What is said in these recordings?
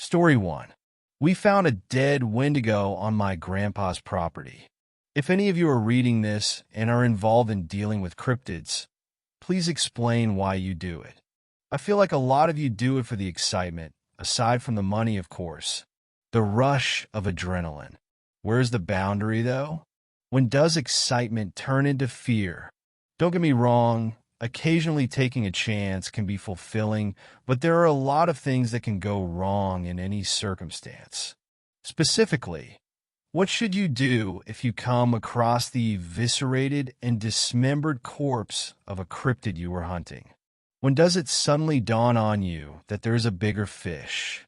Story 1. We found a dead Wendigo on my grandpa's property. If any of you are reading this and are involved in dealing with cryptids, please explain why you do it. I feel like a lot of you do it for the excitement, aside from the money, of course. The rush of adrenaline. Where's the boundary, though? When does excitement turn into fear? Don't get me wrong, occasionally taking a chance can be fulfilling, but there are a lot of things that can go wrong in any circumstance. Specifically, what should you do if you come across the eviscerated and dismembered corpse of a cryptid you were hunting? When does it suddenly dawn on you that there is a bigger fish?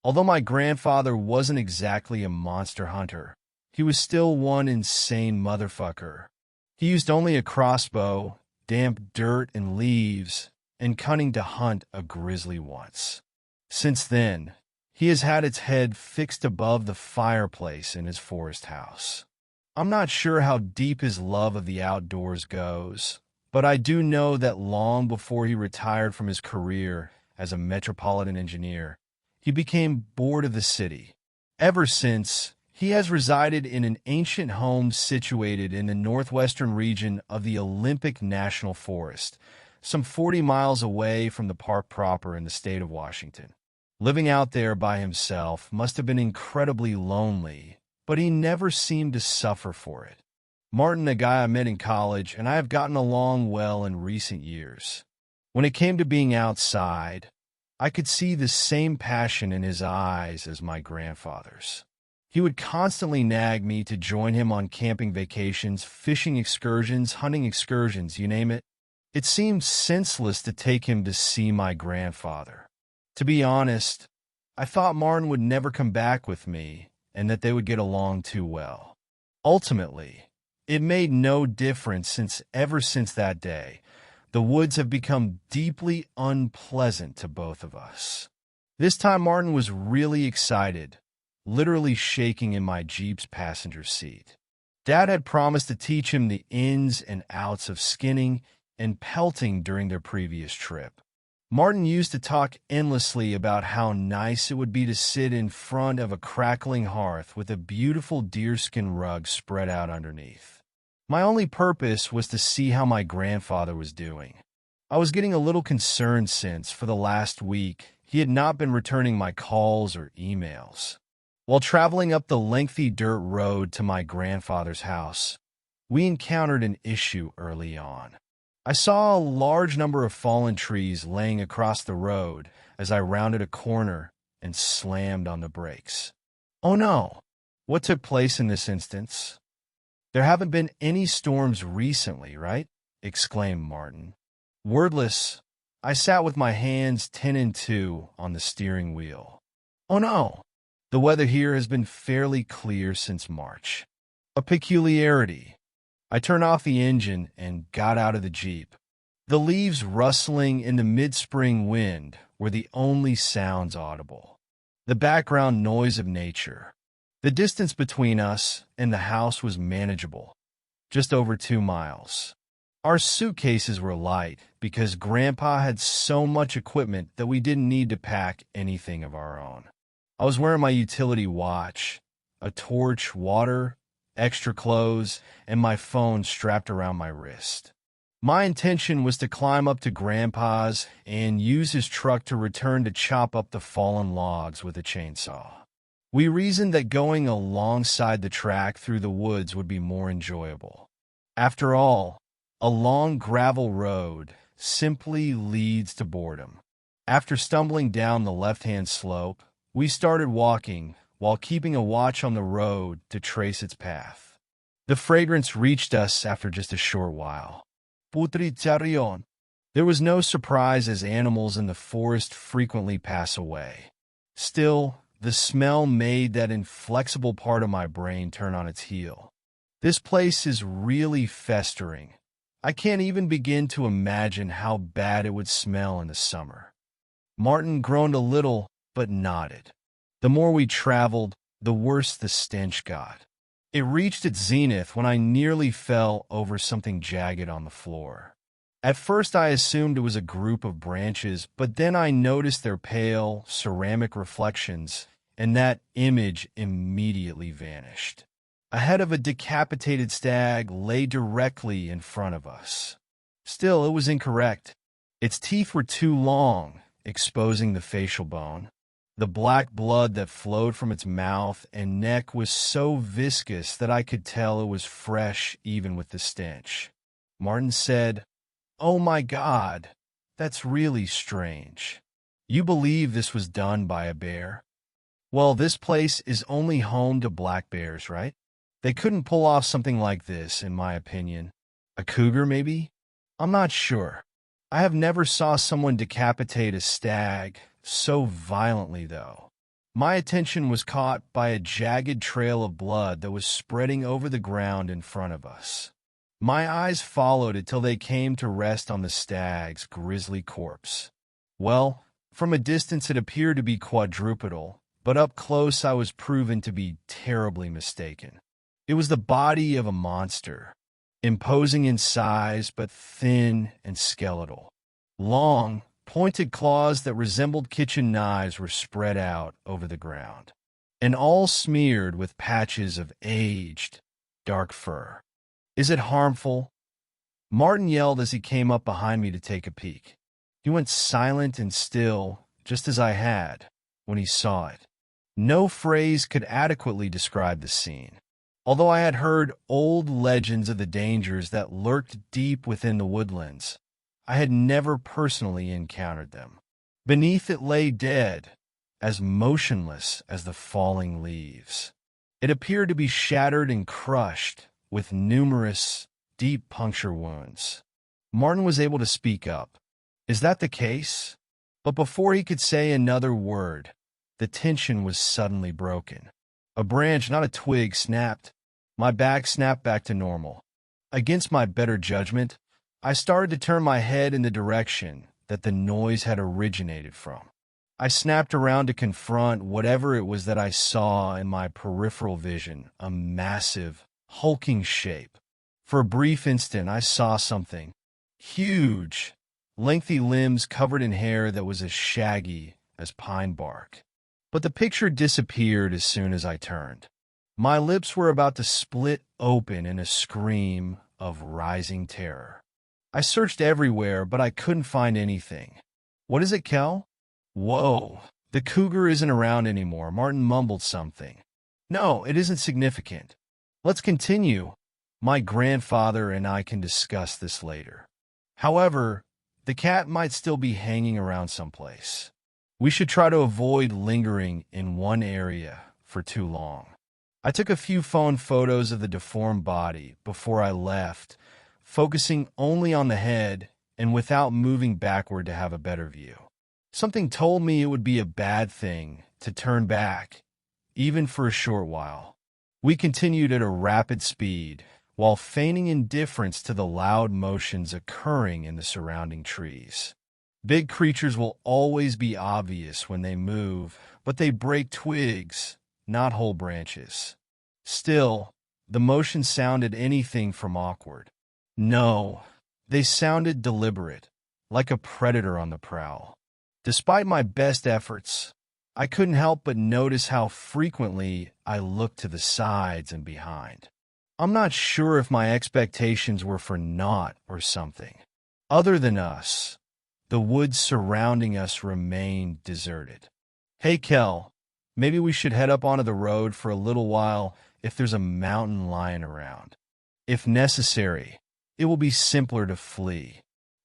Although my grandfather wasn't exactly a monster hunter, he was still one insane motherfucker. He used only a crossbow, damp dirt and leaves, and cunning to hunt a grizzly once. Since then, he has had its head fixed above the fireplace in his forest house. I'm not sure how deep his love of the outdoors goes, but I do know that long before he retired from his career as a metropolitan engineer, he became bored of the city. Ever since, he has resided in an ancient home situated in the northwestern region of the Olympic National Forest, some 40 miles away from the park proper in the state of Washington. Living out there by himself must have been incredibly lonely, but he never seemed to suffer for it. Martin, a guy I met in college, and I have gotten along well in recent years. When it came to being outside, I could see the same passion in his eyes as my grandfather's. He would constantly nag me to join him on camping vacations, fishing excursions, hunting excursions, you name it. It seemed senseless to take him to see my grandfather. To be honest, I thought Martin would never come back with me and that they would get along too well. Ultimately, it made no difference since ever since that day, the woods have become deeply unpleasant to both of us. This time Martin was really excited, literally shaking in my Jeep's passenger seat. Dad had promised to teach him the ins and outs of skinning and pelting during their previous trip. Martin used to talk endlessly about how nice it would be to sit in front of a crackling hearth with a beautiful deerskin rug spread out underneath. My only purpose was to see how my grandfather was doing. I was getting a little concerned since, for the last week, he had not been returning my calls or emails. While traveling up the lengthy dirt road to my grandfather's house, we encountered an issue early on. I saw a large number of fallen trees laying across the road as I rounded a corner and slammed on the brakes. Oh no! What took place in this instance? There haven't been any storms recently, right? Exclaimed Martin. Wordless, I sat with my hands 10 and 2 on the steering wheel. Oh no! The weather here has been fairly clear since March. A peculiarity. I turned off the engine and got out of the Jeep. The leaves rustling in the mid-spring wind were the only sounds audible. The background noise of nature. The distance between us and the house was manageable, just over 2 miles. Our suitcases were light because Grandpa had so much equipment that we didn't need to pack anything of our own. I was wearing my utility watch, a torch, water, extra clothes, and my phone strapped around my wrist. My intention was to climb up to Grandpa's and use his truck to return to chop up the fallen logs with a chainsaw. We reasoned that going alongside the track through the woods would be more enjoyable. After all, a long gravel road simply leads to boredom. After stumbling down the left-hand slope, we started walking while keeping a watch on the road to trace its path. The fragrance reached us after just a short while. Putricarion. There was no surprise as animals in the forest frequently pass away. Still, the smell made that inflexible part of my brain turn on its heel. This place is really festering. I can't even begin to imagine how bad it would smell in the summer. Martin groaned a little, but nodded. The more we traveled, the worse the stench got. It reached its zenith when I nearly fell over something jagged on the floor. At first I assumed it was a group of branches, but then I noticed their pale, ceramic reflections, and that image immediately vanished. A head of a decapitated stag lay directly in front of us. Still, it was incorrect. Its teeth were too long, exposing the facial bone. The black blood that flowed from its mouth and neck was so viscous that I could tell it was fresh even with the stench. Martin said, "Oh my God, that's really strange. You believe this was done by a bear?" Well, this place is only home to black bears, right? They couldn't pull off something like this, in my opinion. A cougar, maybe? I'm not sure. I have never saw someone decapitate a stag so violently, though. My attention was caught by a jagged trail of blood that was spreading over the ground in front of us. My eyes followed it till they came to rest on the stag's grisly corpse. Well, from a distance it appeared to be quadrupedal, but up close I was proven to be terribly mistaken. It was the body of a monster, imposing in size but thin and skeletal. Long, pointed claws that resembled kitchen knives were spread out over the ground, and all smeared with patches of aged, dark fur. "Is it harmful?" Martin yelled as he came up behind me to take a peek. He went silent and still, just as I had, when he saw it. No phrase could adequately describe the scene. Although I had heard old legends of the dangers that lurked deep within the woodlands, I had never personally encountered them. Beneath it lay dead, as motionless as the falling leaves. It appeared to be shattered and crushed, with numerous, deep puncture wounds. Martin was able to speak up. "Is that the case?" But before he could say another word, the tension was suddenly broken. A branch, not a twig, snapped. My back snapped back to normal. Against my better judgment, I started to turn my head in the direction that the noise had originated from. I snapped around to confront whatever it was that I saw in my peripheral vision, a massive, hulking shape. For a brief instant, I saw something huge, lengthy limbs covered in hair that was as shaggy as pine bark. But the picture disappeared as soon as I turned. My lips were about to split open in a scream of rising terror. I searched everywhere, but I couldn't find anything. "What is it, Kel?" "Whoa, the cougar isn't around anymore." Martin mumbled something. "No, it isn't significant. Let's continue. My grandfather and I can discuss this later. However, the cat might still be hanging around someplace. We should try to avoid lingering in one area for too long." I took a few phone photos of the deformed body before I left, focusing only on the head and without moving backward to have a better view. Something told me it would be a bad thing to turn back, even for a short while. We continued at a rapid speed, while feigning indifference to the loud motions occurring in the surrounding trees. Big creatures will always be obvious when they move, but they break twigs, not whole branches. Still, the motion sounded anything from awkward. No, they sounded deliberate, like a predator on the prowl. Despite my best efforts, I couldn't help but notice how frequently I looked to the sides and behind. I'm not sure if my expectations were for naught or something. Other than us, the woods surrounding us remained deserted. "Hey, Kel, maybe we should head up onto the road for a little while if there's a mountain lion around. If necessary, it will be simpler to flee."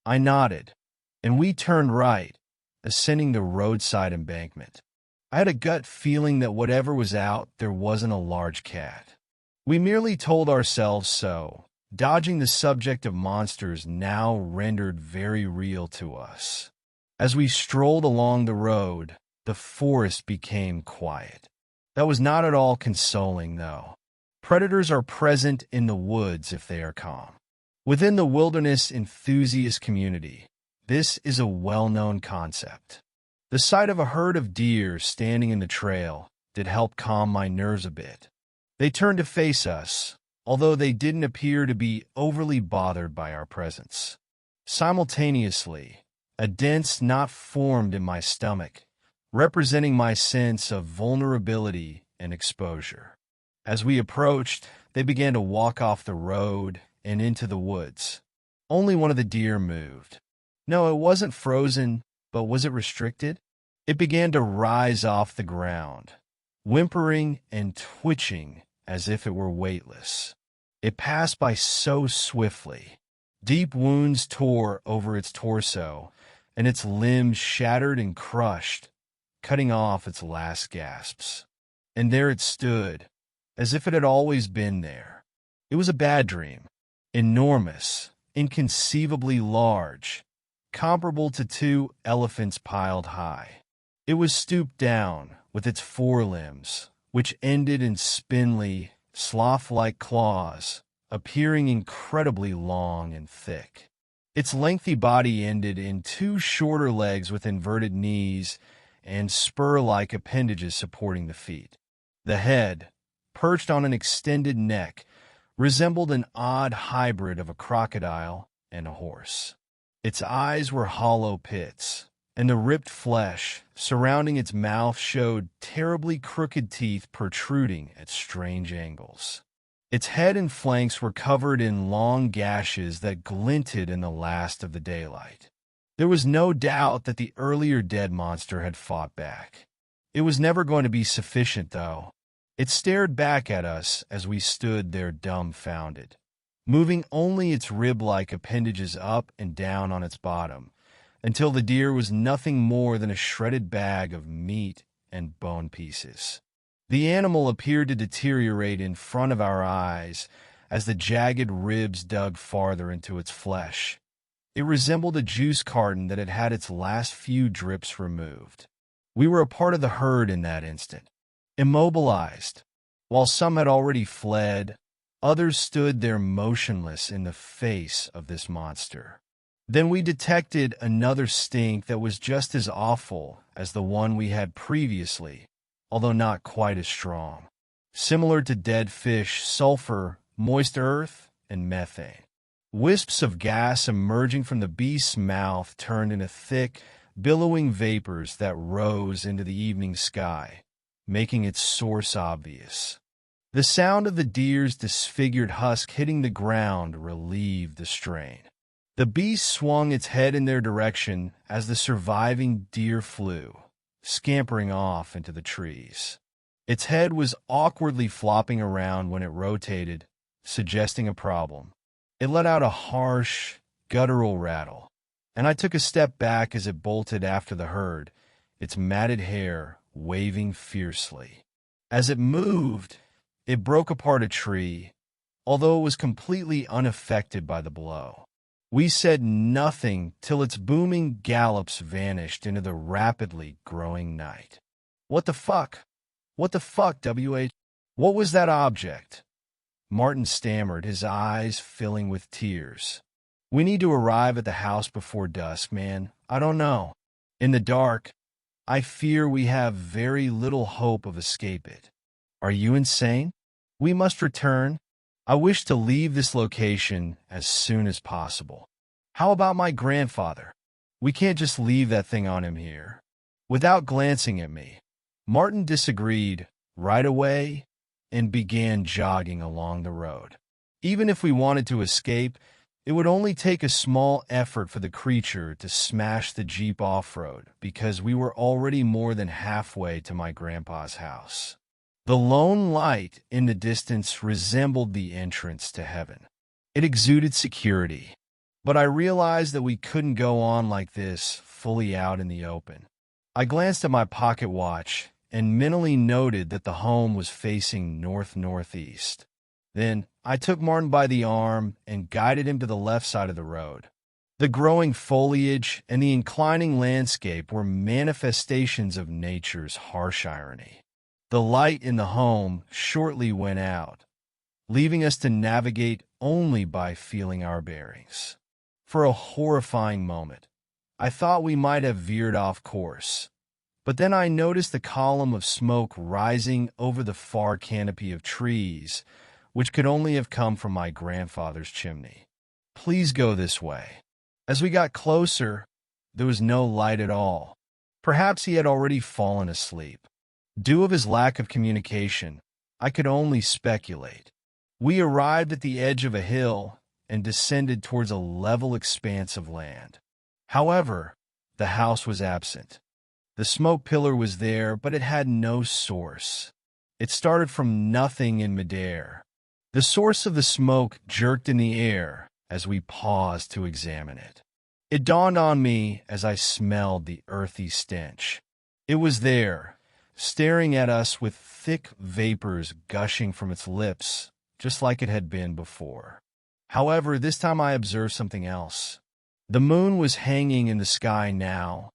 I nodded, and we turned right, ascending the roadside embankment. I had a gut feeling that whatever was out, there wasn't a large cat. We merely told ourselves so, dodging the subject of monsters now rendered very real to us. As we strolled along the road, the forest became quiet. That was not at all consoling, though. Predators are present in the woods if they are calm. Within the wilderness enthusiast community, this is a well-known concept. The sight of a herd of deer standing in the trail did help calm my nerves a bit. They turned to face us, although they didn't appear to be overly bothered by our presence. Simultaneously, a dense knot formed in my stomach, representing my sense of vulnerability and exposure. As we approached, they began to walk off the road and into the woods. Only one of the deer moved. No, it wasn't frozen, but was it restricted? It began to rise off the ground, whimpering and twitching as if it were weightless. It passed by so swiftly. Deep wounds tore over its torso, and its limbs shattered and crushed, cutting off its last gasps. And there it stood, as if it had always been there. It was a bad dream. Enormous, inconceivably large, comparable to 2 elephants piled high. It was stooped down, with its forelimbs, which ended in spindly, sloth-like claws, appearing incredibly long and thick. Its lengthy body ended in 2 shorter legs with inverted knees and spur-like appendages supporting the feet. The head, perched on an extended neck, resembled an odd hybrid of a crocodile and a horse. Its eyes were hollow pits, and the ripped flesh surrounding its mouth showed terribly crooked teeth protruding at strange angles. Its head and flanks were covered in long gashes that glinted in the last of the daylight. There was no doubt that the earlier dead monster had fought back. It was never going to be sufficient, though. It stared back at us as we stood there dumbfounded, moving only its rib-like appendages up and down on its bottom, until the deer was nothing more than a shredded bag of meat and bone pieces. The animal appeared to deteriorate in front of our eyes as the jagged ribs dug farther into its flesh. It resembled a juice carton that had had its last few drips removed. We were a part of the herd in that instant, immobilized. While some had already fled, others stood there motionless in the face of this monster. Then we detected another stink that was just as awful as the one we had previously, although not quite as strong. Similar to dead fish, sulfur, moist earth, and methane. Wisps of gas emerging from the beast's mouth turned into thick, billowing vapors that rose into the evening sky, making its source obvious. The sound of the deer's disfigured husk hitting the ground relieved the strain. The beast swung its head in their direction as the surviving deer flew, scampering off into the trees. Its head was awkwardly flopping around when it rotated, suggesting a problem. It let out a harsh, guttural rattle, and I took a step back as it bolted after the herd, its matted hair waving fiercely. As it moved, it broke apart a tree, although it was completely unaffected by the blow. We said nothing till its booming gallops vanished into the rapidly growing night. What the fuck? What the fuck, W.H.? What was that object? Martin stammered, his eyes filling with tears. We need to arrive at the house before dusk, man. I don't know. In the dark, I fear we have very little hope of escape it. Are you insane? We must return. I wish to leave this location as soon as possible. How about my grandfather? We can't just leave that thing on him here. Without glancing at me, Martin disagreed right away and began jogging along the road. Even if we wanted to escape, it would only take a small effort for the creature to smash the Jeep off-road because we were already more than halfway to my grandpa's house. The lone light in the distance resembled the entrance to heaven. It exuded security, but I realized that we couldn't go on like this, fully out in the open. I glanced at my pocket watch and mentally noted that the home was facing north-northeast. Then I took Martin by the arm and guided him to the left side of the road. The growing foliage and the inclining landscape were manifestations of nature's harsh irony. The light in the home shortly went out, leaving us to navigate only by feeling our bearings. For a horrifying moment, I thought we might have veered off course, but then I noticed the column of smoke rising over the far canopy of trees, which could only have come from my grandfather's chimney. Please go this way. As we got closer, there was no light at all. Perhaps he had already fallen asleep. Due of his lack of communication, I could only speculate. We arrived at the edge of a hill and descended towards a level expanse of land. However, the house was absent. The smoke pillar was there, but it had no source. It started from nothing in midair. The source of the smoke jerked in the air as we paused to examine it. It dawned on me as I smelled the earthy stench. It was there, staring at us with thick vapors gushing from its lips, just like it had been before. However, this time I observed something else. The moon was hanging in the sky now,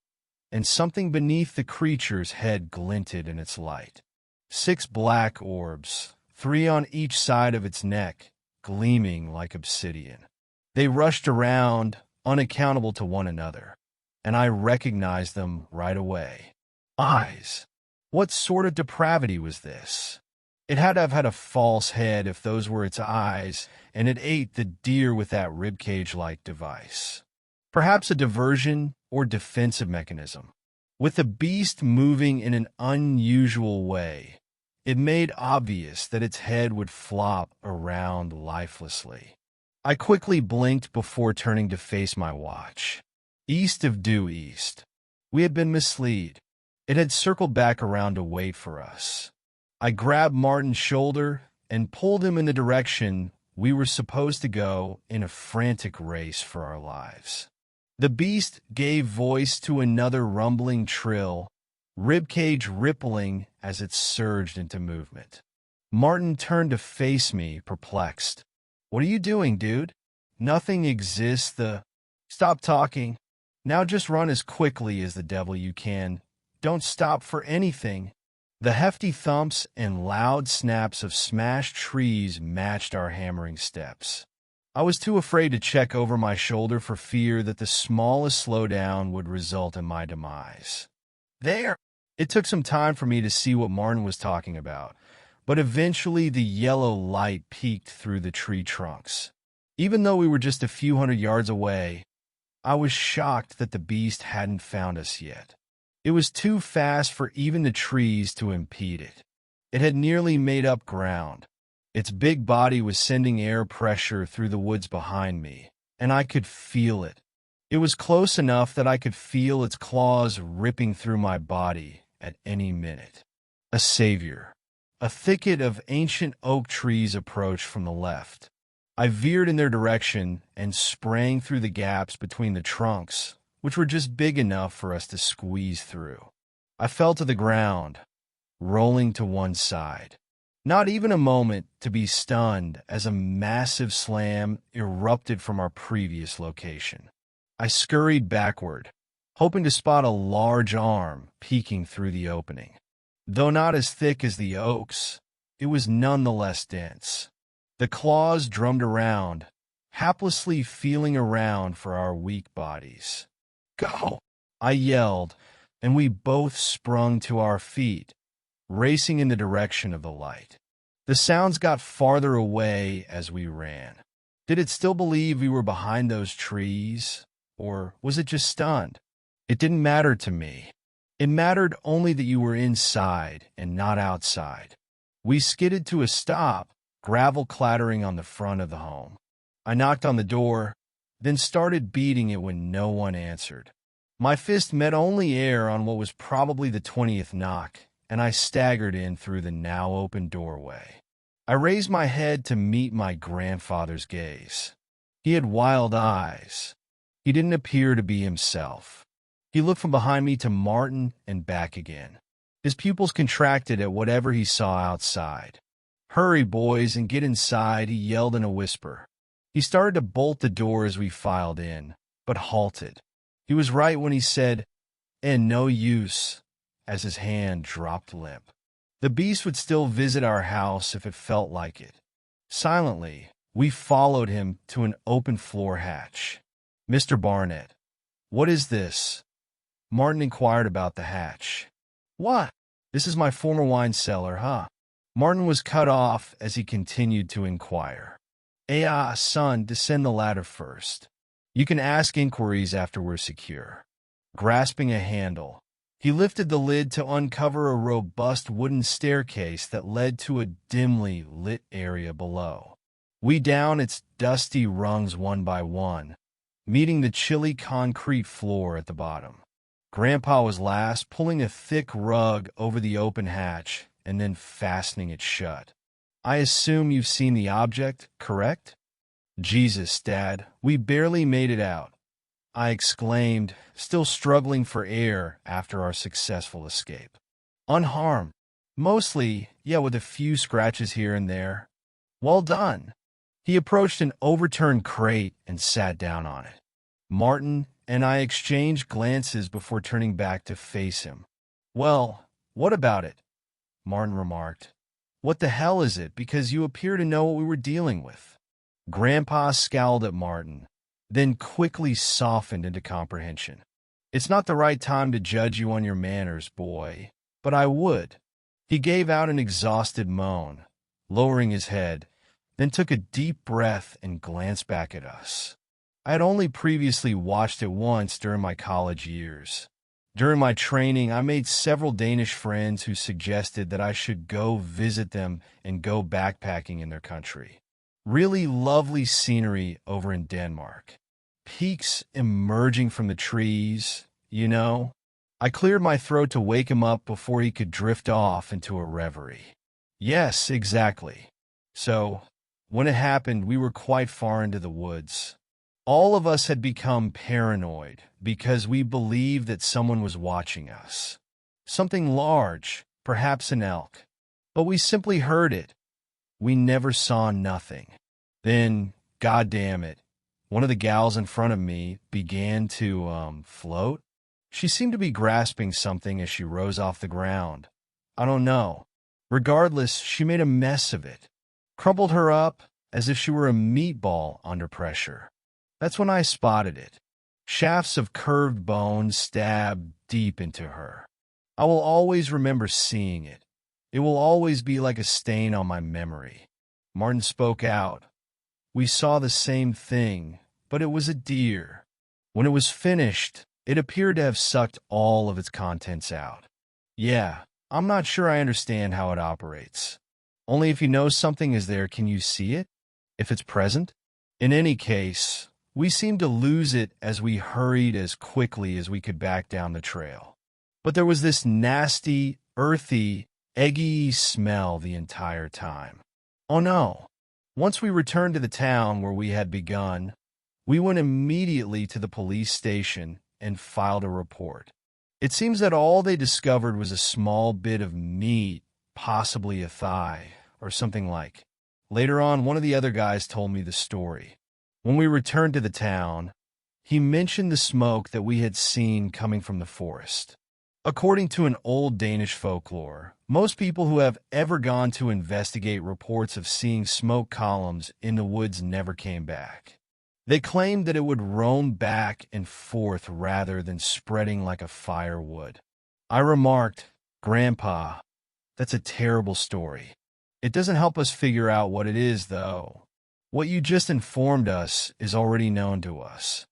and something beneath the creature's head glinted in its light. 6 black orbs, 3 on each side of its neck, gleaming like obsidian. They rushed around, unaccountable to one another, and I recognized them right away. Eyes. What sort of depravity was this? It had to have had a false head if those were its eyes, and it ate the deer with that ribcage-like device. Perhaps a diversion or defensive mechanism. With the beast moving in an unusual way, it made obvious that its head would flop around lifelessly. I quickly blinked before turning to face my watch. East of due east. We had been misled. It had circled back around to wait for us. I grabbed Martin's shoulder and pulled him in the direction we were supposed to go in a frantic race for our lives. The beast gave voice to another rumbling trill, ribcage rippling as it surged into movement. Martin turned to face me, perplexed. "What are you doing, dude? Nothing exists. Stop talking. Now just run as quickly as the devil you can. Don't stop for anything." The hefty thumps and loud snaps of smashed trees matched our hammering steps. I was too afraid to check over my shoulder for fear that the smallest slowdown would result in my demise. There! It took some time for me to see what Martin was talking about, but eventually the yellow light peeked through the tree trunks. Even though we were just a few hundred yards away, I was shocked that the beast hadn't found us yet. It was too fast for even the trees to impede it. It had nearly made up ground. Its big body was sending air pressure through the woods behind me, and I could feel it. It was close enough that I could feel its claws ripping through my body at any minute. A savior. A thicket of ancient oak trees approached from the left. I veered in their direction and sprang through the gaps between the trunks, which were just big enough for us to squeeze through. I fell to the ground, rolling to one side. Not even a moment to be stunned as a massive slam erupted from our previous location. I scurried backward, hoping to spot a large arm peeking through the opening. Though not as thick as the oaks, it was nonetheless dense. The claws drummed around, haplessly feeling around for our weak bodies. "Go!" I yelled, and we both sprung to our feet, racing in the direction of the light. The sounds got farther away as we ran. Did it still believe we were behind those trees, or was it just stunned? It didn't matter to me. It mattered only that you were inside and not outside. We skidded to a stop, gravel clattering on the front of the home. I knocked on the door, then started beating it when no one answered. My fist met only air on what was probably the 20th knock, and I staggered in through the now open doorway. I raised my head to meet my grandfather's gaze. He had wild eyes. He didn't appear to be himself. He looked from behind me to Martin and back again. His pupils contracted at whatever he saw outside. "Hurry, boys, and get inside," he yelled in a whisper. He started to bolt the door as we filed in, but halted. He was right when he said, "And no use," as his hand dropped limp. The beast would still visit our house if it felt like it. Silently, we followed him to an open floor hatch. "Mr. Barnett, what is this?" Martin inquired about the hatch. "What? This is my former wine cellar, huh?" Martin was cut off as he continued to inquire. "Son, descend the ladder first." You can ask inquiries after we're secure. Grasping a handle, he lifted the lid to uncover a robust wooden staircase that led to a dimly lit area below. We down its dusty rungs one by one, meeting the chilly concrete floor at the bottom. Grandpa was last, pulling a thick rug over the open hatch and then fastening it shut. I assume you've seen the object, correct? Jesus, Dad, we barely made it out, I exclaimed, still struggling for air after our successful escape. Unharmed. Mostly, yeah, with a few scratches here and there. Well done. He approached an overturned crate and sat down on it. Martin and I exchanged glances before turning back to face him. Well, what about it? Martin remarked. What the hell is it? Because you appear to know what we were dealing with. Grandpa scowled at Martin, then quickly softened into comprehension. It's not the right time to judge you on your manners, boy, but I would. He gave out an exhausted moan, lowering his head, then took a deep breath and glanced back at us. I had only previously watched it once during my college years. During my training, I made several Danish friends who suggested that I should go visit them and go backpacking in their country. Really lovely scenery over in Denmark. Peaks emerging from the trees, you know. I cleared my throat to wake him up before he could drift off into a reverie. Yes, exactly. So, when it happened, we were quite far into the woods. All of us had become paranoid because we believed that someone was watching us. Something large, perhaps an elk. But we simply heard it. We never saw nothing. Then, goddamn it, one of the gals in front of me began to, float. She seemed to be grasping something as she rose off the ground. I don't know. Regardless, she made a mess of it. Crumpled her up as if she were a meatball under pressure. That's when I spotted it. Shafts of curved bone stabbed deep into her. I will always remember seeing it. It will always be like a stain on my memory. Martin spoke out. We saw the same thing, but it was a deer. When it was finished, it appeared to have sucked all of its contents out. Yeah, I'm not sure I understand how it operates. Only if you know something is there can you see it? If it's present? In any case, we seemed to lose it as we hurried as quickly as we could back down the trail. But there was this nasty, earthy, eggy smell the entire time. Oh no. Once we returned to the town where we had begun, we went immediately to the police station and filed a report. It seems that all they discovered was a small bit of meat, possibly a thigh, or something like. Later on, one of the other guys told me the story. When we returned to the town, he mentioned the smoke that we had seen coming from the forest. According to an old Danish folklore, most people who have ever gone to investigate reports of seeing smoke columns in the woods never came back. They claimed that it would roam back and forth rather than spreading like a fire would. I remarked, Grandpa, that's a terrible story. It doesn't help us figure out what it is, though. What you just informed us is already known to us.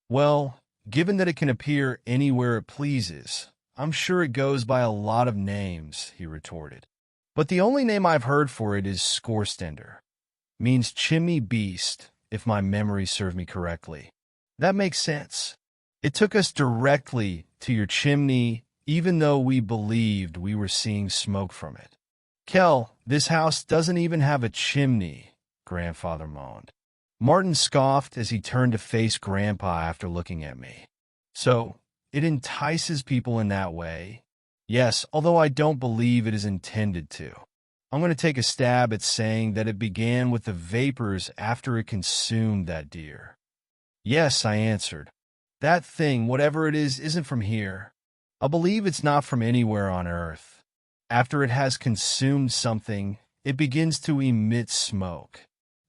Well, given that it can appear anywhere it pleases, I'm sure it goes by a lot of names, he retorted. But the only name I've heard for it is Skorstender. Means chimney beast, if my memory serves me correctly. That makes sense. It took us directly to your chimney, even though we believed we were seeing smoke from it. Kel, this house doesn't even have a chimney, Grandfather moaned. Martin scoffed as he turned to face Grandpa after looking at me. So, it entices people in that way? Yes, although I don't believe it is intended to. I'm going to take a stab at saying that it began with the vapors after it consumed that deer. Yes, I answered. That thing, whatever it is, isn't from here. I believe it's not from anywhere on Earth. After it has consumed something, it begins to emit smoke.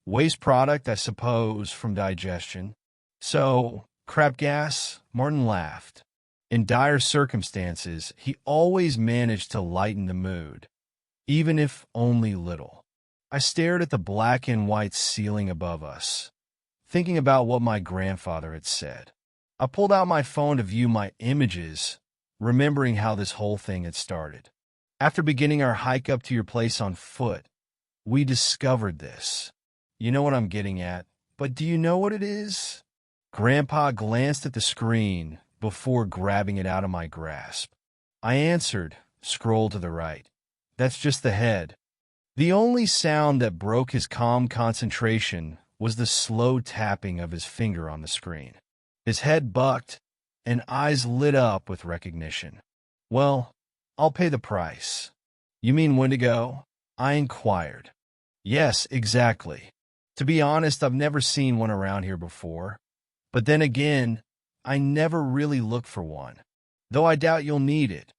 Waste product, I suppose, from digestion. So, crap gas? Martin laughed. In dire circumstances, he always managed to lighten the mood, even if only little. I stared at the black and white ceiling above us. thinking about what my grandfather had said. I pulled out my phone to view my images, remembering how this whole thing had started. After beginning our hike up to your place on foot, we discovered this. You know what I'm getting at, but do you know what it is? Grandpa glanced at the screen before grabbing it out of my grasp. I answered, scroll to the right. That's just the head. The only sound that broke his calm concentration was the slow tapping of his finger on the screen. His head bucked, and eyes lit up with recognition. Well, I'll pay the price. You mean Wendigo? I inquired. Yes, exactly. To be honest, I've never seen one around here before. But then again, I never really looked for one, though I doubt you'll need it.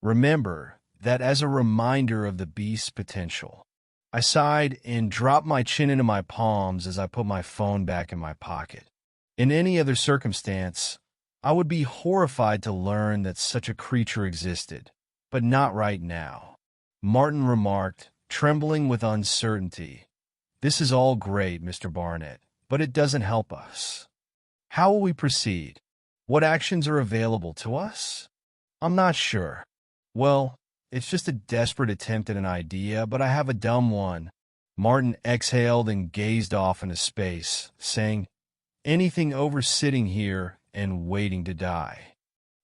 Remember that as a reminder of the beast's potential. I sighed and dropped my chin into my palms as I put my phone back in my pocket. In any other circumstance, I would be horrified to learn that such a creature existed, but not right now. Martin remarked, trembling with uncertainty. This is all great, Mr. Barnett, but it doesn't help us. How will we proceed? What actions are available to us? I'm not sure. Well, it's just a desperate attempt at an idea, but I have a dumb one. Martin exhaled and gazed off into space, saying, anything over sitting here and waiting to die.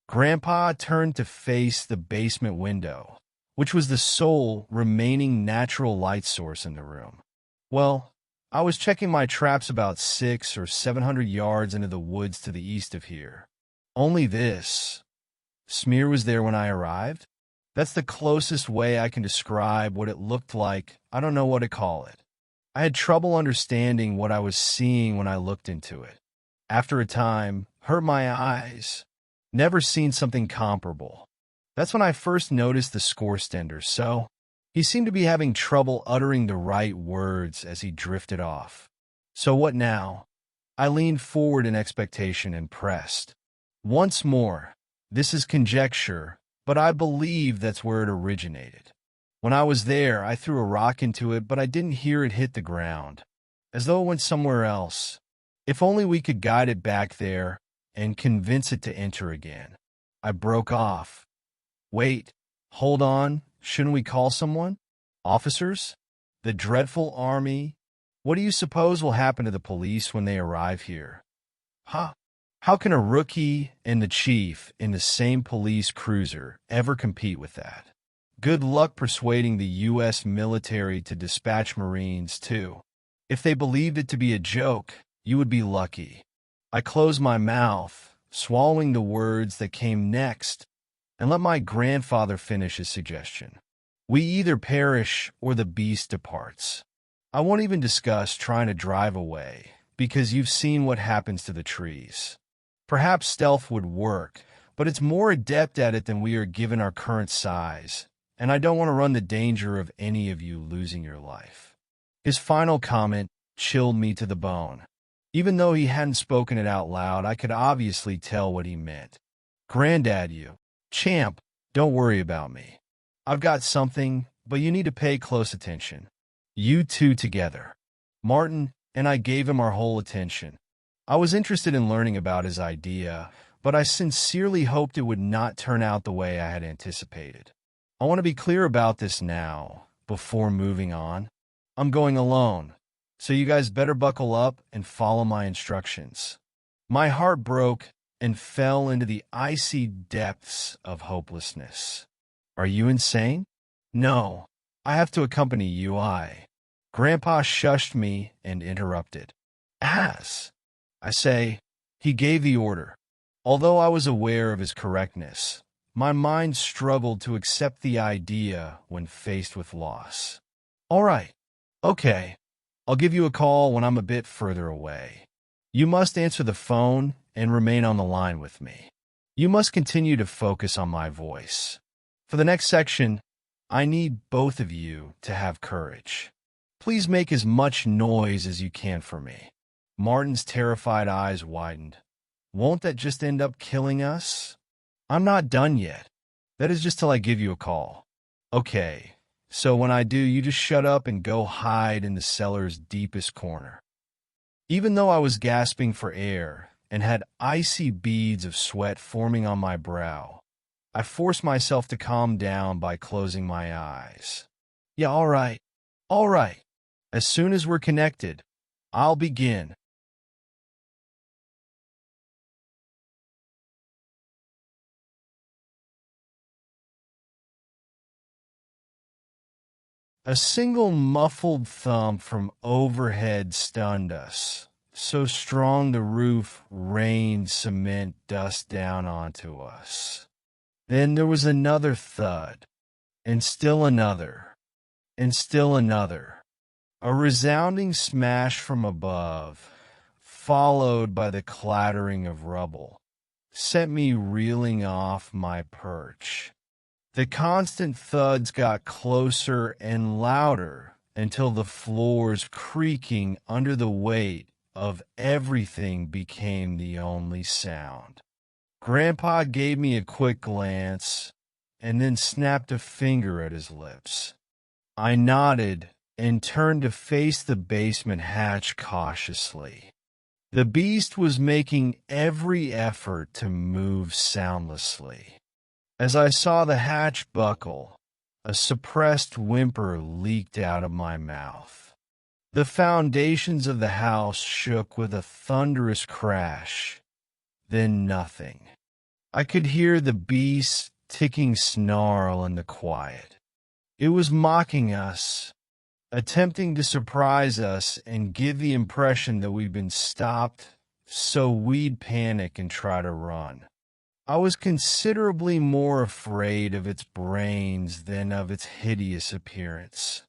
Grandpa turned to face the basement window, which was the sole remaining natural light source in the room. Well, I was checking my traps about 600 or 700 yards into the woods to the east of here. Only this. Smear was there when I arrived? That's the closest way I can describe what it looked like. I don't know what to call it. I had trouble understanding what I was seeing when I looked into it. After a time, hurt my eyes. Never seen something comparable. That's when I first noticed the scorestender, so he seemed to be having trouble uttering the right words as he drifted off. So what now? I leaned forward in expectation and pressed. Once more, this is conjecture, but I believe that's where it originated. When I was there, I threw a rock into it, but I didn't hear it hit the ground, as though it went somewhere else. If only we could guide it back there and convince it to enter again. I broke off. Wait, hold on, shouldn't we call someone? Officers? The dreadful army? What do you suppose will happen to the police when they arrive here? Huh? How can a rookie and the chief in the same police cruiser ever compete with that? Good luck persuading the U.S. military to dispatch Marines, too. If they believed it to be a joke, you would be lucky. I closed my mouth, swallowing the words that came next, and let my grandfather finish his suggestion. We either perish or the beast departs. I won't even discuss trying to drive away, because you've seen what happens to the trees. Perhaps stealth would work, but it's more adept at it than we are given our current size, and I don't want to run the danger of any of you losing your life. His final comment chilled me to the bone. Even though he hadn't spoken it out loud, I could obviously tell what he meant. Granddad, you. Champ, don't worry about me. I've got something, but you need to pay close attention. You two together. Martin and I gave him our whole attention. I was interested in learning about his idea, but I sincerely hoped it would not turn out the way I had anticipated. I want to be clear about this now, before moving on. I'm going alone, so you guys better buckle up and follow my instructions. My heart broke and fell into the icy depths of hopelessness. Are you insane? No, I have to accompany you. Grandpa shushed me and interrupted. As I say, he gave the order. Although I was aware of his correctness, my mind struggled to accept the idea when faced with loss. All right, okay, I'll give you a call when I'm a bit further away. You must answer the phone and remain on the line with me. You must continue to focus on my voice. For the next section, I need both of you to have courage. Please make as much noise as you can for me. Martin's terrified eyes widened. Won't that just end up killing us? I'm not done yet. That is just till I give you a call. Okay, so when I do, you just shut up and go hide in the cellar's deepest corner. Even though I was gasping for air and had icy beads of sweat forming on my brow, I forced myself to calm down by closing my eyes. Yeah, all right. All right. As soon as we're connected, I'll begin. A single muffled thump from overhead stunned us, so strong the roof rained cement dust down onto us. Then there was another thud, and still another, and still another. A resounding smash from above, followed by the clattering of rubble, sent me reeling off my perch. The constant thuds got closer and louder until the floors creaking under the weight of everything became the only sound. Grandpa gave me a quick glance and then snapped a finger at his lips. I nodded and turned to face the basement hatch cautiously. The beast was making every effort to move soundlessly. As I saw the hatch buckle, a suppressed whimper leaked out of my mouth. The foundations of the house shook with a thunderous crash, then nothing. I could hear the beast's ticking snarl in the quiet. It was mocking us, attempting to surprise us and give the impression that we'd been stopped so we'd panic and try to run. I was considerably more afraid of its brains than of its hideous appearance.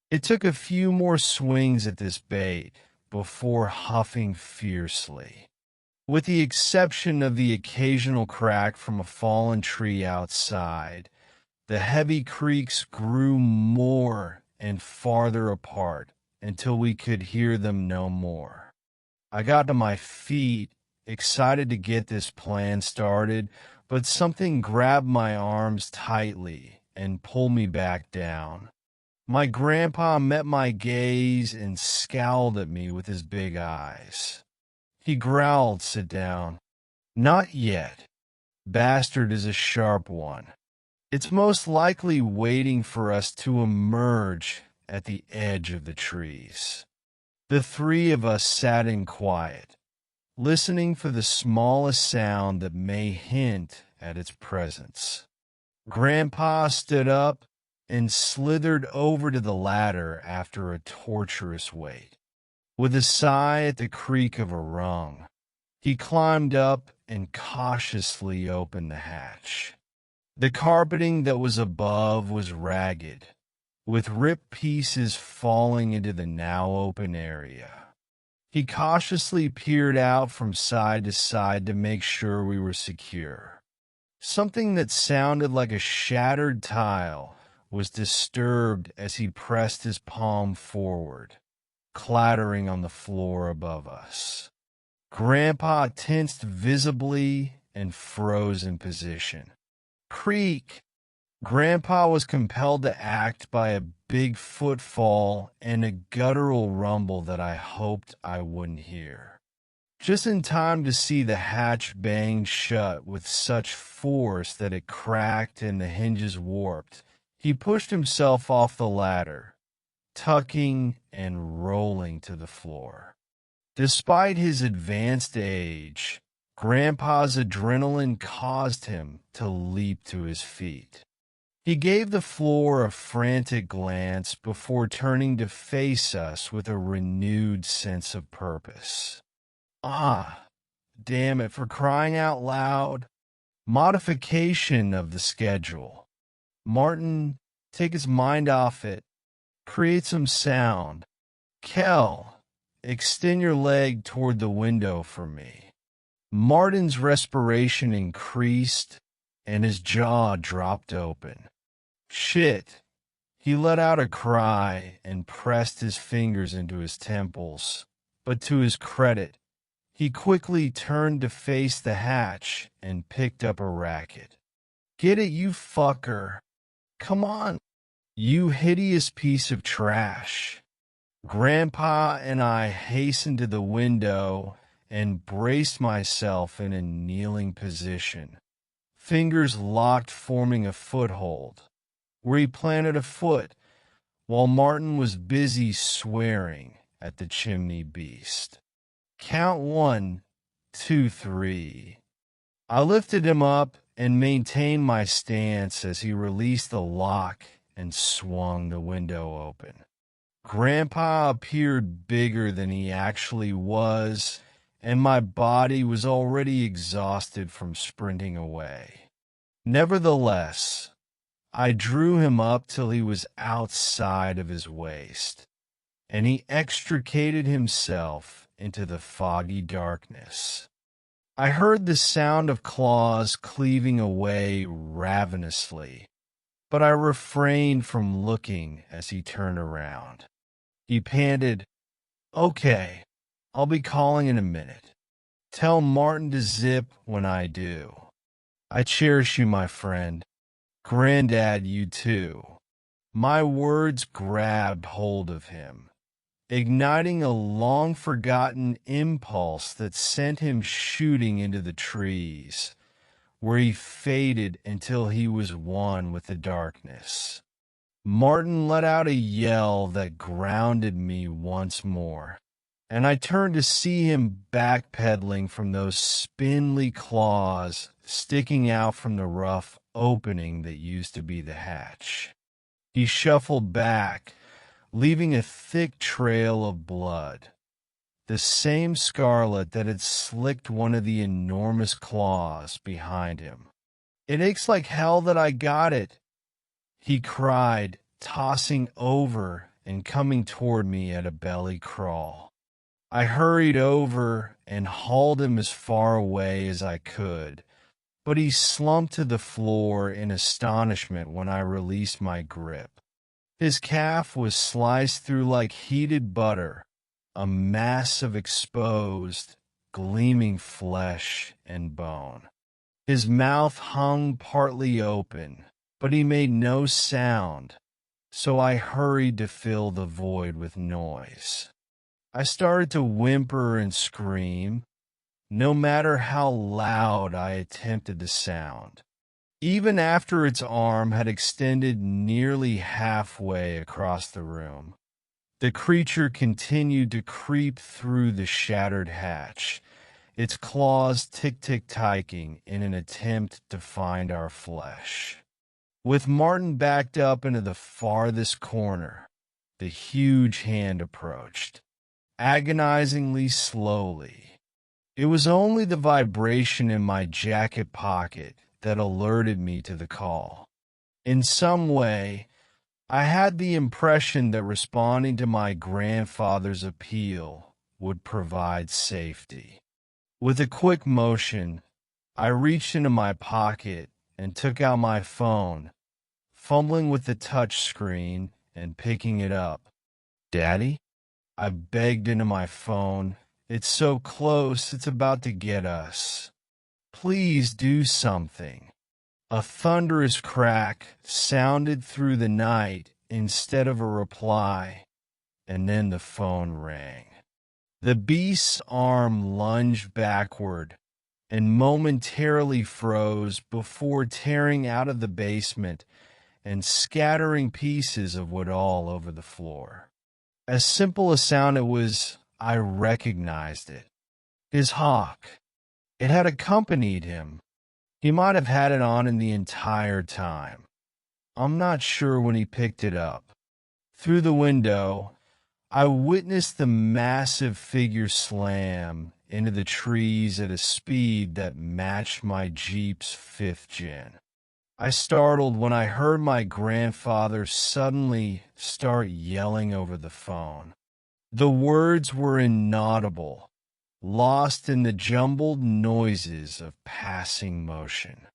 It took a few more swings at this bait before huffing fiercely. With the exception of the occasional crack from a fallen tree outside, the heavy creaks grew more and farther apart until we could hear them no more. I got to my feet, excited to get this plan started, but something grabbed my arms tightly and pulled me back down. My grandpa met my gaze and scowled at me with his big eyes. He growled, "Sit down." "Not yet. Bastard is a sharp one. It's most likely waiting for us to emerge at the edge of the trees." The three of us sat in quiet, listening for the smallest sound that may hint at its presence. Grandpa stood up and slithered over to the ladder after a torturous wait. With a sigh at the creak of a rung, he climbed up and cautiously opened the hatch. The carpeting that was above was ragged, with ripped pieces falling into the now open area. He cautiously peered out from side to side to make sure we were secure. Something that sounded like a shattered tile was disturbed as he pressed his palm forward, clattering on the floor above us. Grandpa tensed visibly and froze in position. Creak! Grandpa was compelled to act by a big footfall and a guttural rumble that I hoped I wouldn't hear. Just in time to see the hatch bang shut with such force that it cracked and the hinges warped, he pushed himself off the ladder, tucking and rolling to the floor. Despite his advanced age, Grandpa's adrenaline caused him to leap to his feet. He gave the floor a frantic glance before turning to face us with a renewed sense of purpose. Ah, damn it, for crying out loud. Modification of the schedule. Martin, take his mind off it. Create some sound. Kel, extend your leg toward the window for me. Martin's respiration increased and his jaw dropped open. Shit. He let out a cry and pressed his fingers into his temples, but to his credit, he quickly turned to face the hatch and picked up a racket. Get it, you fucker. Come on, you hideous piece of trash. Grandpa and I hastened to the window and braced myself in a kneeling position, fingers locked, forming a foothold, where he planted a foot while Martin was busy swearing at the chimney beast. Count 1, 2, 3. I lifted him up and maintained my stance as he released the lock and swung the window open. Grandpa appeared bigger than he actually was, and my body was already exhausted from sprinting away. Nevertheless, I drew him up till he was outside of his waist, and he extricated himself into the foggy darkness. I heard the sound of claws cleaving away ravenously, but I refrained from looking as he turned around. He panted, "Okay, I'll be calling in a minute. Tell Martin to zip when I do. I cherish you, my friend. Granddad, you too." My words grabbed hold of him, igniting a long-forgotten impulse that sent him shooting into the trees, where he faded until he was one with the darkness. Martin let out a yell that grounded me once more, and I turned to see him backpedaling from those spindly claws sticking out from the rough opening that used to be the hatch. He shuffled back, leaving a thick trail of blood, the same scarlet that had slicked one of the enormous claws behind him. "It aches like hell that I got it," he cried, tossing over and coming toward me at a belly crawl. I hurried over and hauled him as far away as I could, but he slumped to the floor in astonishment when I released my grip. His calf was sliced through like heated butter, a mass of exposed, gleaming flesh and bone. His mouth hung partly open, but he made no sound, so I hurried to fill the void with noise. I started to whimper and scream, no matter how loud I attempted to sound. Even after its arm had extended nearly halfway across the room, the creature continued to creep through the shattered hatch, its claws tick-tick-ticking in an attempt to find our flesh. With Martin backed up into the farthest corner, the huge hand approached, agonizingly slowly. It was only the vibration in my jacket pocket that alerted me to the call. In some way, I had the impression that responding to my grandfather's appeal would provide safety. With a quick motion, I reached into my pocket and took out my phone, fumbling with the touch screen and picking it up. "Daddy?" I begged into my phone. "It's so close, it's about to get us. Please do something." A thunderous crack sounded through the night instead of a reply, and then the phone rang. The beast's arm lunged backward and momentarily froze before tearing out of the basement and scattering pieces of wood all over the floor. As simple a sound it was, I recognized it. His hawk. It had accompanied him. He might have had it on him the entire time. I'm not sure when he picked it up. Through the window, I witnessed the massive figure slam into the trees at a speed that matched my Jeep's fifth gen. I startled when I heard my grandfather suddenly start yelling over the phone. The words were inaudible, lost in the jumbled noises of passing motion.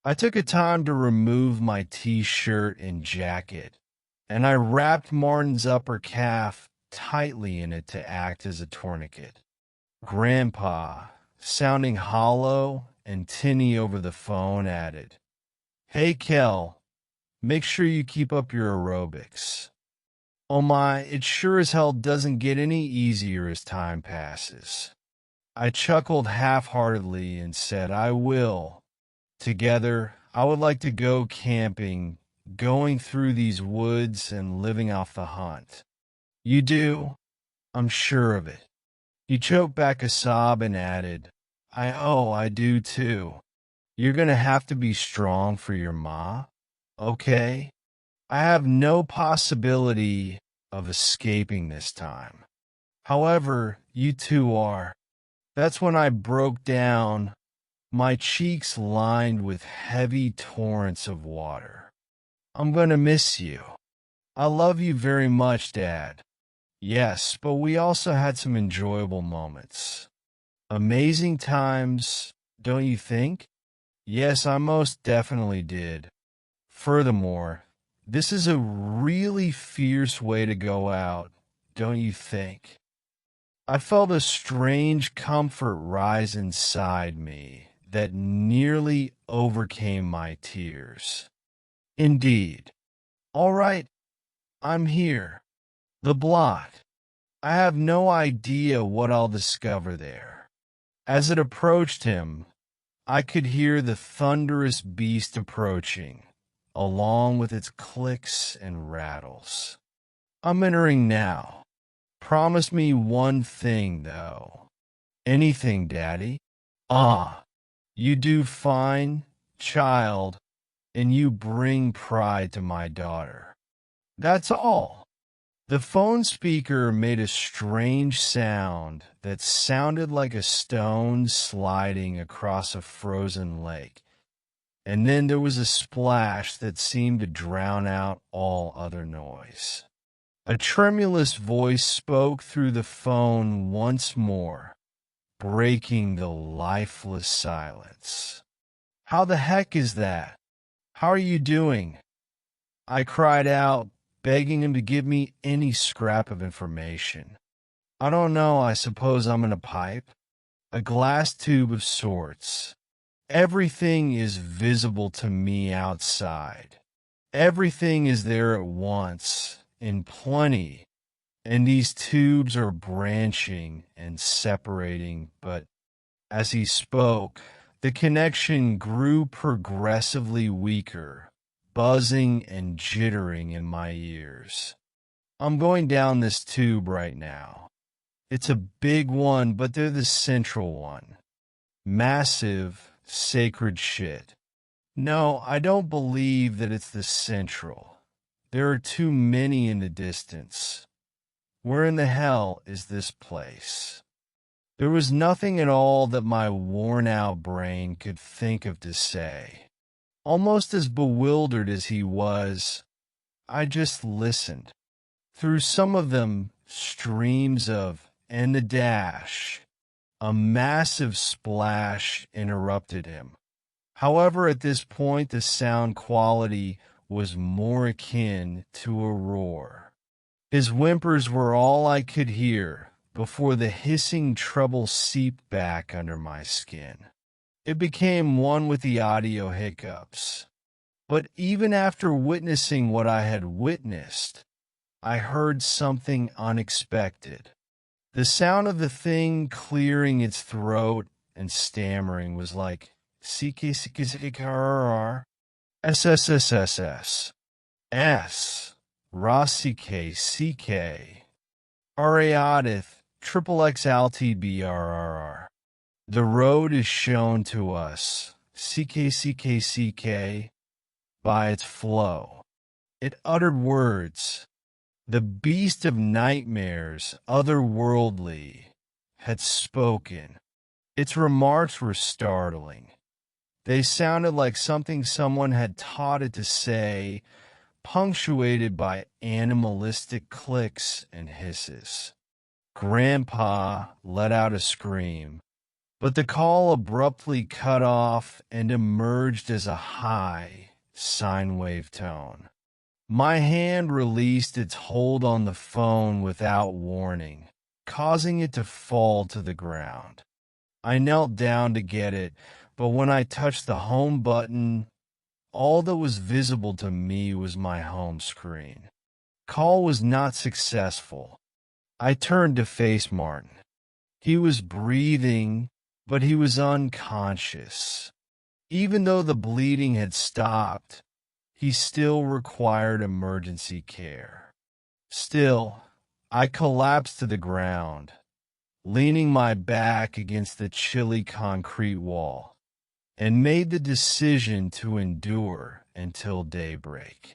I took a time to remove my t-shirt and jacket, and I wrapped Martin's upper calf tightly in it to act as a tourniquet. Grandpa, sounding hollow and tinny over the phone, added, "Hey, Kel, make sure you keep up your aerobics." Oh my, it sure as hell doesn't get any easier as time passes. I chuckled half-heartedly and said, I will. Together, I would like to go camping, going through these woods and living off the hunt. You do? I'm sure of it. He choked back a sob and added, I do too. You're gonna have to be strong for your ma, okay? I have no possibility of escaping this time. However, you two are. That's when I broke down, my cheeks lined with heavy torrents of water. I'm gonna miss you. I love you very much, Dad. Yes, but we also had some enjoyable moments. Amazing times, don't you think? Yes, I most definitely did. Furthermore, this is a really fierce way to go out, don't you think? I felt a strange comfort rise inside me that nearly overcame my tears. Indeed. All right, I'm here. The blot. I have no idea what I'll discover there. As it approached him, I could hear the thunderous beast approaching, along with its clicks and rattles. I'm entering now. Promise me one thing, though. Anything, Daddy? Ah, you do fine, child, and you bring pride to my daughter. That's all. The phone speaker made a strange sound that sounded like a stone sliding across a frozen lake, and then there was a splash that seemed to drown out all other noise. A tremulous voice spoke through the phone once more, breaking the lifeless silence. How the heck is that? How are you doing? I cried out, begging him to give me any scrap of information. I don't know, I suppose I'm in a pipe? A glass tube of sorts. Everything is visible to me outside. Everything is there at once, in plenty, and these tubes are branching and separating, but as he spoke, the connection grew progressively weaker, buzzing and jittering in my ears. I'm going down this tube right now. It's a big one, but they're the central one. Massive, sacred shit. No, I don't believe that it's the central. There are too many in the distance. Where in the hell is this place? There was nothing at all that my worn-out brain could think of to say. Almost as bewildered as he was, I just listened. Through some of them, streams of "and the dash." A massive splash interrupted him. However, at this point, the sound quality was more akin to a roar. His whimpers were all I could hear before the hissing trouble seeped back under my skin. It became one with the audio hiccups. But even after witnessing what I had witnessed, I heard something unexpected. The sound of the thing clearing its throat and stammering was like CK SSSSS S Rossike CK Ariadith triple XLTBRRR. The road is shown to us CKCKCK by its flow. It uttered words. The beast of nightmares, otherworldly, had spoken. Its remarks were startling. They sounded like something someone had taught it to say, punctuated by animalistic clicks and hisses. Grandpa let out a scream, but the call abruptly cut off and emerged as a high sine wave tone. My hand released its hold on the phone without warning, causing it to fall to the ground. I knelt down to get it, but when I touched the home button, all that was visible to me was my home screen. Call was not successful. I turned to face Martin. He was breathing, but he was unconscious. Even though the bleeding had stopped, he still required emergency care. Still, I collapsed to the ground, leaning my back against the chilly concrete wall, and made the decision to endure until daybreak.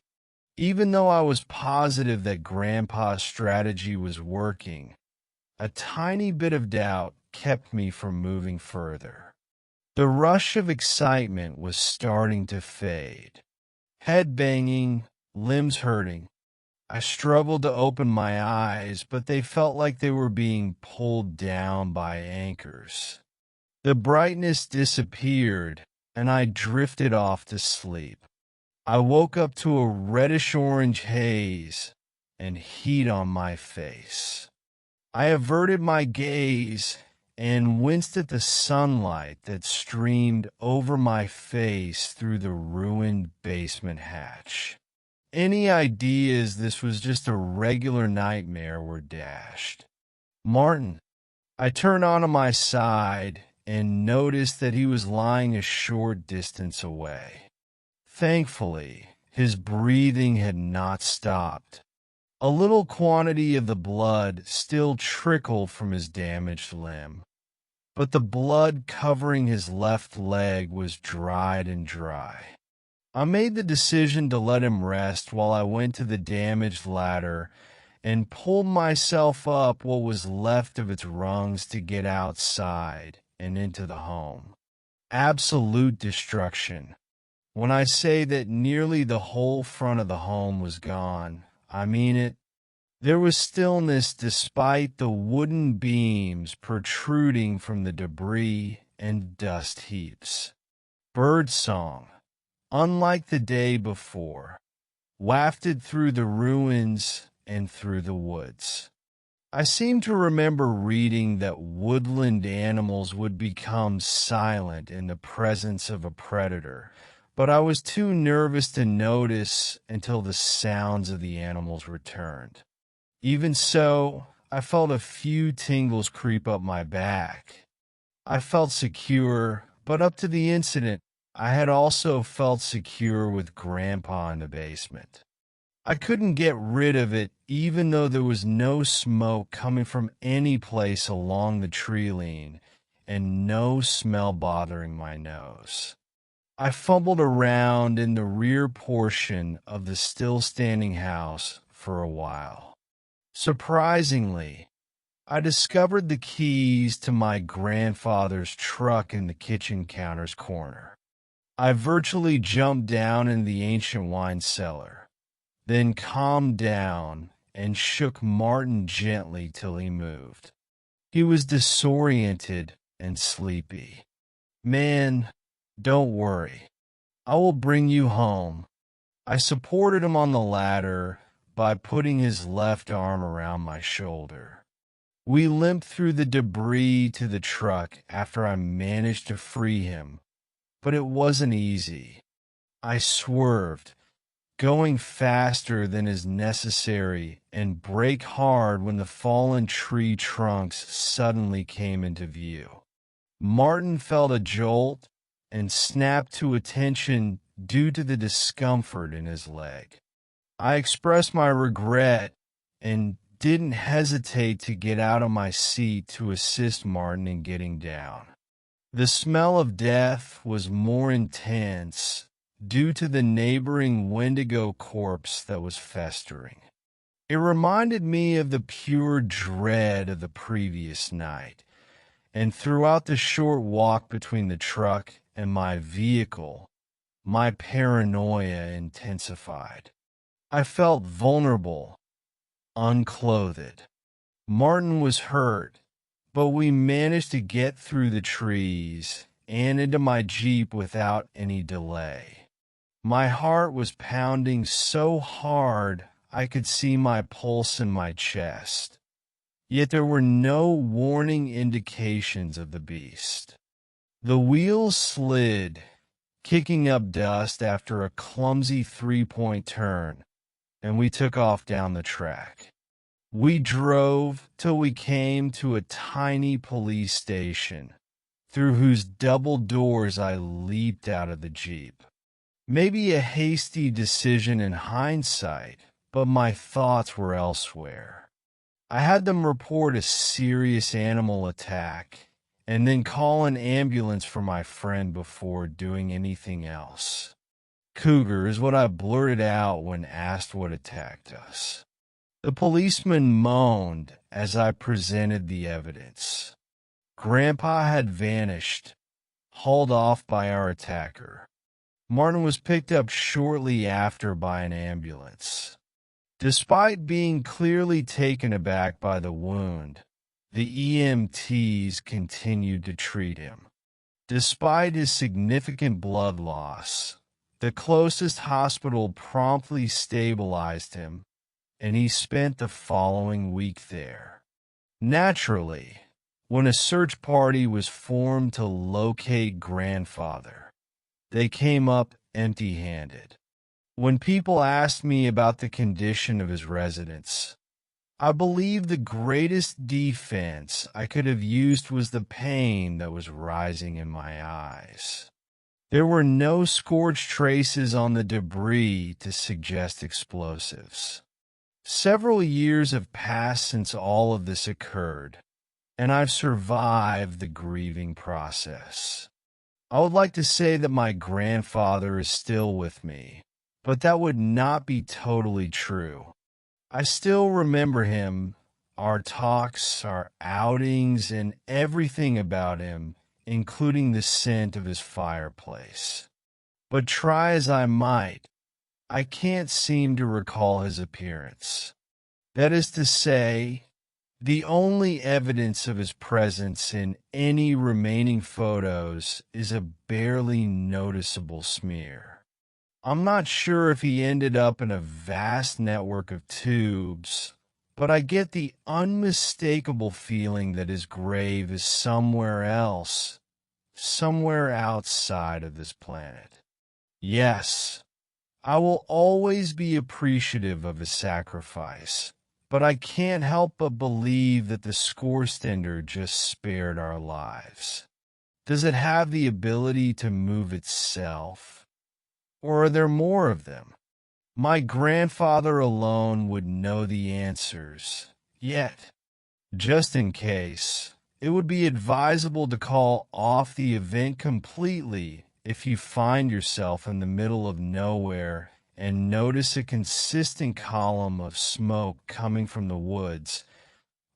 Even though I was positive that Grandpa's strategy was working, a tiny bit of doubt kept me from moving further. The rush of excitement was starting to fade. Head banging, limbs hurting. I struggled to open my eyes, but they felt like they were being pulled down by anchors. The brightness disappeared, and I drifted off to sleep. I woke up to a reddish-orange haze and heat on my face. I averted my gaze and winced at the sunlight that streamed over my face through the ruined basement hatch. Any ideas this was just a regular nightmare were dashed. Martin, I turned onto my side and noticed that he was lying a short distance away. Thankfully, his breathing had not stopped. A little quantity of the blood still trickled from his damaged limb, but the blood covering his left leg was dried and dry. I made the decision to let him rest while I went to the damaged ladder and pulled myself up what was left of its rungs to get outside and into the home. Absolute destruction. When I say that nearly the whole front of the home was gone, I mean it. There was stillness despite the wooden beams protruding from the debris and dust heaps. Birdsong, unlike the day before, wafted through the ruins and through the woods. I seem to remember reading that woodland animals would become silent in the presence of a predator, but I was too nervous to notice until the sounds of the animals returned. Even so, I felt a few tingles creep up my back. I felt secure, but up to the incident, I had also felt secure with Grandpa in the basement. I couldn't get rid of it even though there was no smoke coming from any place along the tree line and no smell bothering my nose. I fumbled around in the rear portion of the still-standing house for a while. Surprisingly, I discovered the keys to my grandfather's truck in the kitchen counter's corner. I virtually jumped down in the ancient wine cellar, then calmed down and shook Martin gently till he moved. He was disoriented and sleepy. "Man, don't worry. I will bring you home." I supported him on the ladder by putting his left arm around my shoulder. We limped through the debris to the truck after I managed to free him, but it wasn't easy. I swerved, going faster than is necessary, and brake hard when the fallen tree trunks suddenly came into view. Martin felt a jolt and snapped to attention due to the discomfort in his leg. I expressed my regret and didn't hesitate to get out of my seat to assist Martin in getting down. The smell of death was more intense due to the neighboring Wendigo corpse that was festering. It reminded me of the pure dread of the previous night, and throughout the short walk between the truck and my vehicle, my paranoia intensified. I felt vulnerable, unclothed. Martin was hurt, but we managed to get through the trees and into my Jeep without any delay. My heart was pounding so hard I could see my pulse in my chest, yet there were no warning indications of the beast. The wheels slid, kicking up dust after a clumsy three-point turn, and we took off down the track. We drove till we came to a tiny police station, through whose double doors I leaped out of the Jeep. Maybe a hasty decision in hindsight, but my thoughts were elsewhere. I had them report a serious animal attack, and then call an ambulance for my friend before doing anything else. Cougar is what I blurted out when asked what attacked us. The policeman moaned as I presented the evidence. Grandpa had vanished, hauled off by our attacker. Martin was picked up shortly after by an ambulance. Despite being clearly taken aback by the wound, the EMTs continued to treat him. Despite his significant blood loss, the closest hospital promptly stabilized him, and he spent the following week there. Naturally, when a search party was formed to locate grandfather, they came up empty-handed. When people asked me about the condition of his residence, I believe the greatest defense I could have used was the pain that was rising in my eyes. There were no scorched traces on the debris to suggest explosives. Several years have passed since all of this occurred, and I've survived the grieving process. I would like to say that my grandfather is still with me, but that would not be totally true. I still remember him, our talks, our outings, and everything about him, including the scent of his fireplace. But try as I might, I can't seem to recall his appearance. That is to say, the only evidence of his presence in any remaining photos is a barely noticeable smear. I'm not sure if he ended up in a vast network of tubes, but I get the unmistakable feeling that his grave is somewhere else, somewhere outside of this planet. Yes, I will always be appreciative of his sacrifice, but I can't help but believe that the Scorestender just spared our lives. Does it have the ability to move itself? Or are there more of them? My grandfather alone would know the answers. Yet, just in case, it would be advisable to call off the event completely if you find yourself in the middle of nowhere and notice a consistent column of smoke coming from the woods,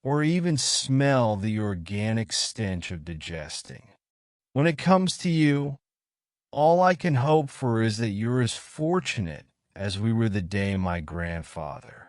or even smell the organic stench of digesting. When it comes to you, all I can hope for is that you're as fortunate as we were the day my grandfather